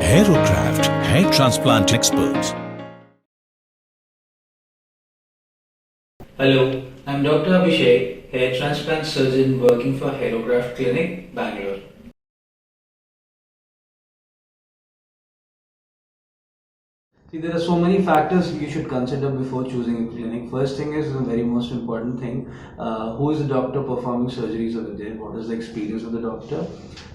Hairocraft, hair transplant experts. Hello, I'm Dr. Abhishek, hair transplant surgeon working for Hairocraft Clinic, Bangalore. See, there are so many factors you should consider before choosing a clinic. First thing is the very most important thing. Who is the doctor performing surgeries over there? What is the experience of the doctor?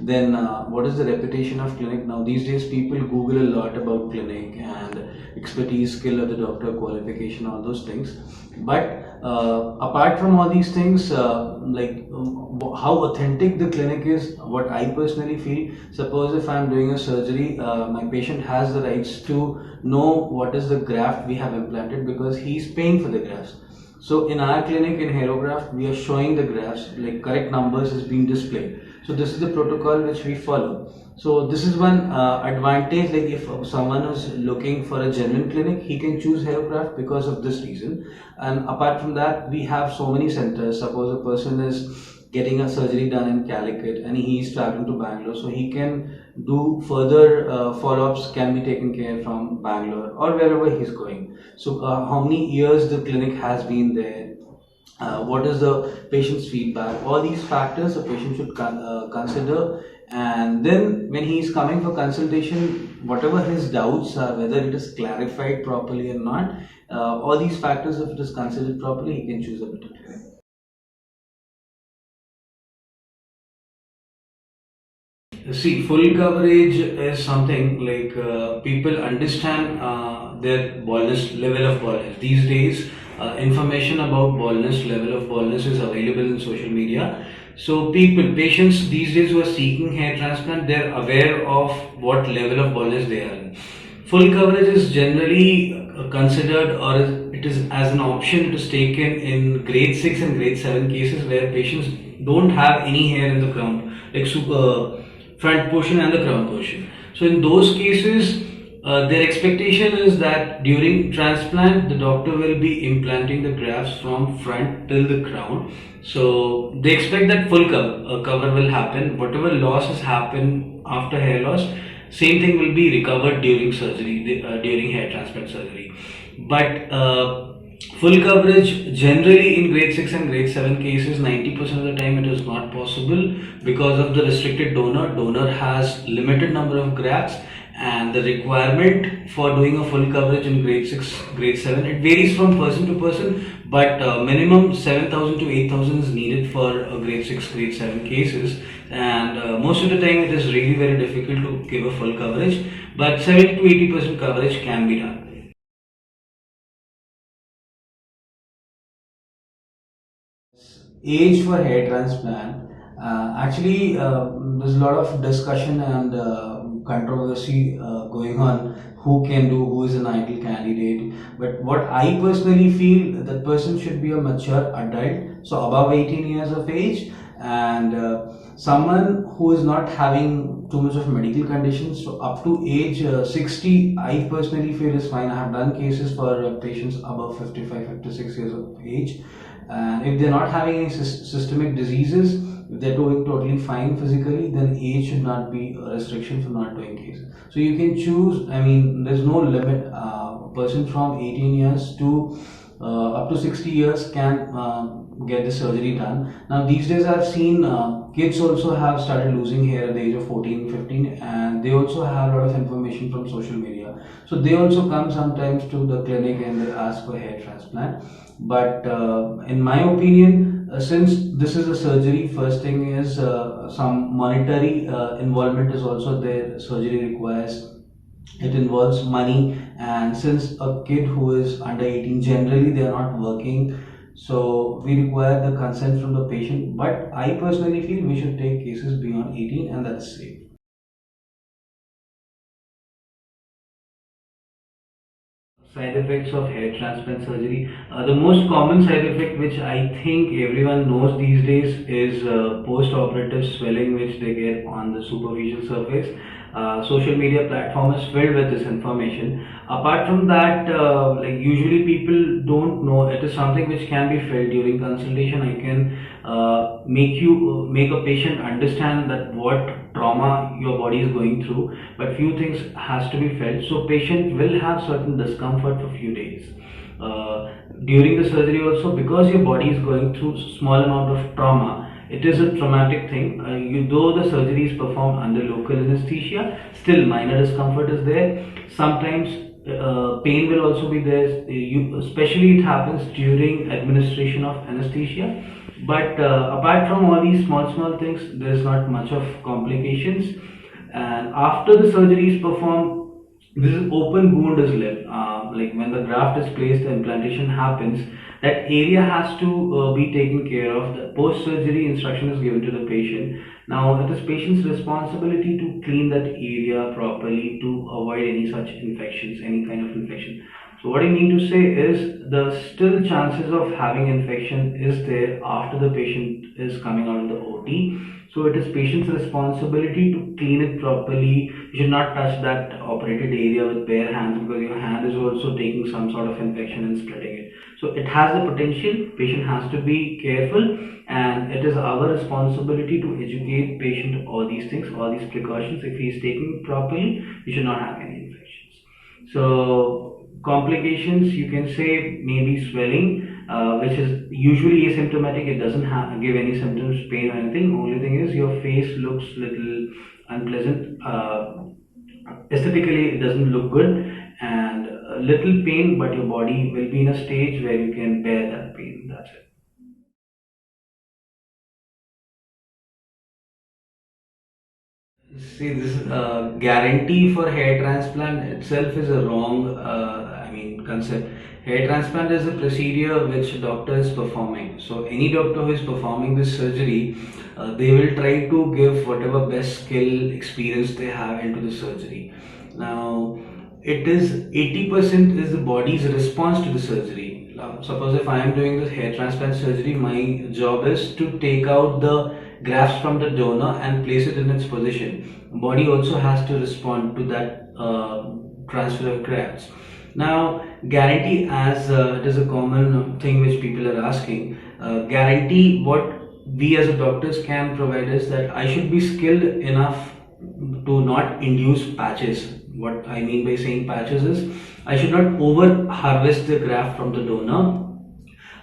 Then, what is the reputation of clinic? Now, these days, people Google a lot about clinic and expertise, skill of the doctor, qualification, all those things. But apart from all these things, how authentic the clinic is, what I personally feel, suppose if I'm doing a surgery, my patient has the rights to know what is the graft we have implanted because he's paying for the grafts. So in our clinic in Hairocraft, we are showing the grafts, like correct numbers is being displayed. So this is the protocol which we follow. So this is one advantage, like if someone is looking for a genuine clinic, he can choose Hairocraft because of this reason. And apart from that, we have so many centers. Suppose a person is getting a surgery done in Calicut and he is traveling to Bangalore, so he can do further follow-ups can be taken care from Bangalore or wherever he's going. So how many years the clinic has been there, what is the patient's feedback, all these factors the patient should consider. And then when he is coming for consultation, whatever his doubts are, whether it is clarified properly or not, all these factors, if it is considered properly, he can choose a better clinic. See, full coverage is something like people understand their baldness, level of baldness. These days, information about baldness, level of baldness is available in social media. So patients these days who are seeking hair transplant, they're aware of what level of baldness they are in. Full coverage is generally considered, or it is as an option, it is taken in grade 6 and grade 7 cases where patients don't have any hair in the crown, like front portion and the crown portion. So in those cases, their expectation is that during transplant, the doctor will be implanting the grafts from front till the crown. So they expect that full cover will happen. Whatever loss has happened after hair loss, same thing will be recovered during surgery, during hair transplant surgery. But full coverage generally in grade 6 and grade 7 cases, 90% of the time it is not possible because of the restricted donor. Donor has limited number of grafts, and the requirement for doing a full coverage in grade 6, grade 7, it varies from person to person, but minimum 7,000 to 8,000 is needed for grade 6, grade 7 cases. And most of the time it is really very difficult to give a full coverage, but 70 to 80% coverage can be done. Age for hair transplant. There's a lot of discussion and controversy going on who can do, who is an ideal candidate. But what I personally feel, that person should be a mature adult, so above 18 years of age, and someone who is not having too much of medical conditions. So up to age 60, I personally feel is fine. I have done cases for patients above 55, 56 years of age. And if they're not having any systemic diseases, if they're doing totally fine physically, then age should not be a restriction for not doing cases. So you can choose, I mean, there's no limit. A person from 18 years to up to 60 years can get the surgery done. Now, these days I've seen kids also have started losing hair at the age of 14, 15, and they also have a lot of information from social media. So they also come sometimes to the clinic and they ask for hair transplant. But in my opinion, since this is a surgery, first thing is some monetary involvement is also there. Surgery requires, it involves money, and since a kid who is under 18, generally they are not working, so we require the consent from the patient. But I personally feel we should take cases beyond 18, and that's safe. Side effects of hair transplant surgery. The most common side effect, which I think everyone knows these days, is post-operative swelling, which they get on the superficial surface. Social media platform is filled with this information. Apart from that, like usually people don't know, it is something which can be felt during consultation. I can make a patient understand that what trauma your body is going through, but few things has to be felt. So patient will have certain discomfort for few days. During the surgery also, because your body is going through small amount of trauma, it is a traumatic thing. Though the surgery is performed under local anesthesia, still minor discomfort is there. Sometimes pain will also be there. Especially it happens during administration of anesthesia. But apart from all these small things, there is not much of complications. And after the surgery is performed, this open wound is left. Like when the graft is placed, the implantation happens. That area has to be taken care of. The post-surgery instruction is given to the patient. Now, it is patient's responsibility to clean that area properly to avoid any such infections, any kind of infection. So what I mean to say is the still chances of having infection is there after the patient is coming out of the OT. So it is patient's responsibility to clean it properly. You should not touch that operated area with bare hands, because your hand is also taking some sort of infection and spreading it. So it has the potential. Patient has to be careful, and it is our responsibility to educate patient all these things, all these precautions. If he is taking it properly, he should not have any infections. So complications, you can say maybe swelling, which is usually asymptomatic. It doesn't give any symptoms, pain or anything. Only thing is your face looks little unpleasant. Aesthetically, it doesn't look good, and a little pain, but your body will be in a stage where you can bear that pain. That's it. See, this guarantee for hair transplant itself is a wrong, concept. Hair transplant is a procedure which doctor is performing. So any doctor who is performing this surgery, they will try to give whatever best skill, experience they have into the surgery. Now, it is 80% is the body's response to the surgery. Now, suppose if I am doing this hair transplant surgery, my job is to take out the grafts from the donor and place it in its position. Body also has to respond to that transfer of grafts. Now, guarantee, as it is a common thing which people are asking, guarantee what we as a doctors can provide is that I should be skilled enough to not induce patches. What I mean by saying patches is I should not over harvest the graft from the donor.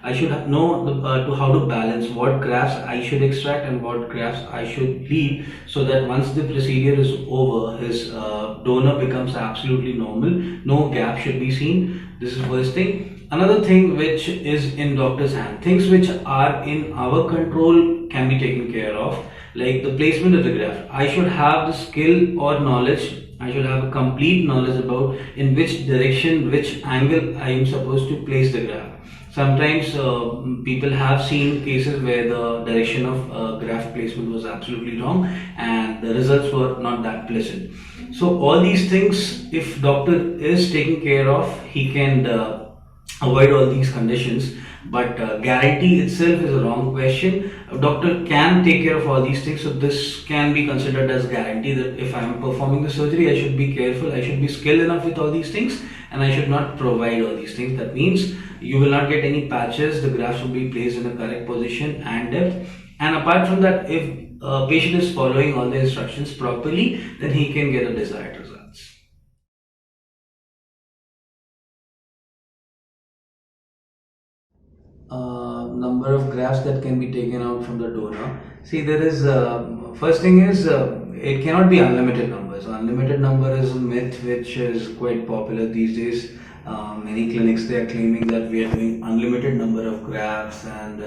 I should know to how to balance what grafts I should extract and what grafts I should leave, so that once the procedure is over, his donor becomes absolutely normal. No gap should be seen. This is first thing. Another thing which is in doctor's hand, things which are in our control can be taken care of, like the placement of the graft. I should have the skill or knowledge. I should have a complete knowledge about in which direction, which angle I am supposed to place the graft. Sometimes people have seen cases where the direction of graft placement was absolutely wrong and the results were not that pleasant. So all these things, if doctor is taking care of, he can avoid all these conditions. But guarantee itself is a wrong question. A doctor can take care of all these things, so this can be considered as guarantee that if I am performing the surgery, I should be careful, I should be skilled enough with all these things, and I should not provide all these things. That means you will not get any patches, the grafts will be placed in the correct position and depth. And apart from that, if a patient is following all the instructions properly, then he can get the desired results. Number of grafts that can be taken out from the donor. See, there is first thing is it cannot be unlimited numbers. Unlimited number is a myth which is quite popular these days. Many clinics, they are claiming that we are doing unlimited number of grafts and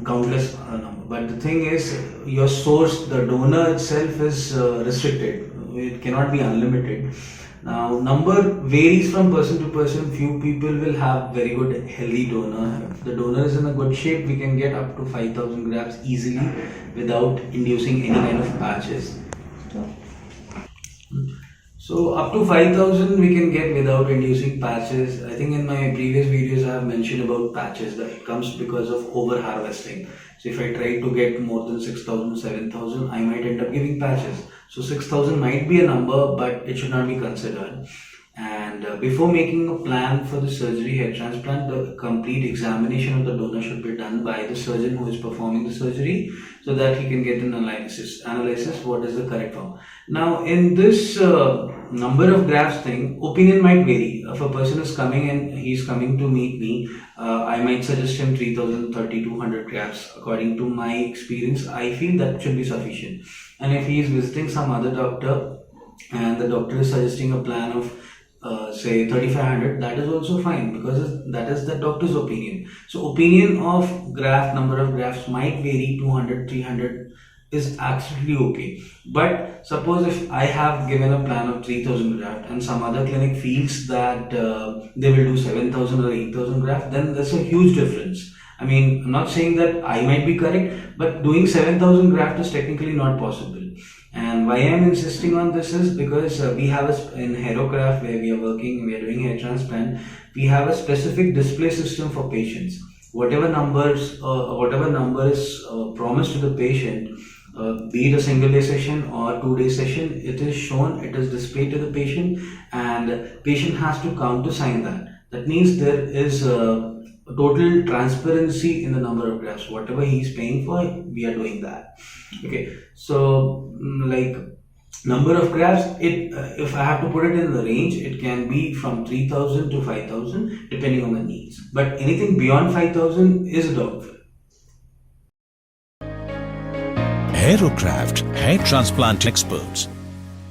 countless number. But the thing is, your source, the donor itself is restricted. It cannot be unlimited. Now, number varies from person to person. Few people will have very good healthy donor. If the donor is in a good shape, we can get up to 5,000 grafts easily without inducing any kind of patches. So up to 5,000 we can get without inducing patches. I think in my previous videos I have mentioned about patches, that it comes because of over harvesting. So if I try to get more than 6,000, 7,000, I might end up giving patches. So 6,000 might be a number, but it should not be considered. And And before making a plan for the surgery, hair transplant, the complete examination of the donor should be done by the surgeon who is performing the surgery, so that he can get an analysis what is the correct form. Now, in this number of grafts thing, opinion might vary. If a person is coming and he's coming to meet me, I might suggest him 3,000, 200 grafts. According to my experience, I feel that should be sufficient. And if he is visiting some other doctor and the doctor is suggesting a plan of say 3,500, that is also fine, because that is the doctor's opinion. So opinion of graft, number of grafts might vary. 200, 300 is absolutely okay. But suppose if I have given a plan of 3,000 graft and some other clinic feels that they will do 7,000 or 8,000 graft, then there's a huge difference. I mean, I'm not saying that I might be correct, but doing 7,000 graft is technically not possible. And why I'm insisting on this is because we have in Hairocraft, where we are working, we are doing hair transplant, we have a specific display system for patients. Whatever number is promised to the patient, be it a single day session or 2-day session, it is shown, it is displayed to the patient, and patient has to sign that. That means there is total transparency in the number of grafts. Whatever he is paying for, we are doing that. Okay, so like number of grafts, if I have to put it in the range, it can be from 3,000 to 5,000 depending on the needs. But anything beyond 5,000 is a doubtful. Hairocraft Hair Transplant Experts.